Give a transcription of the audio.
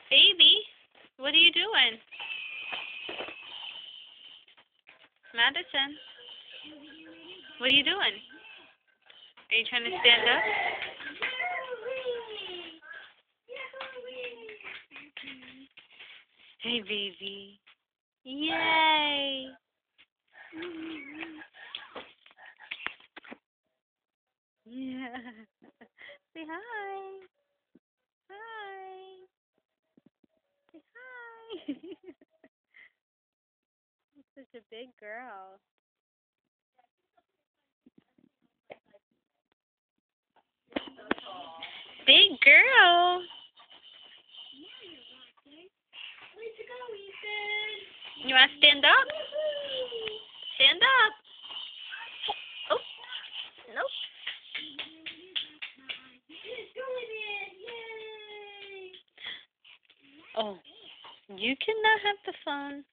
Baby, what are you doing? Madison, what are you doing? Are you trying to stand up? Hey, baby. Yay! Yeah. Say hi. Hi. Say hi. You're such a big girl. Big girl. You want to stand up? Stand up. Oh, nope. Oh, you cannot have the phone.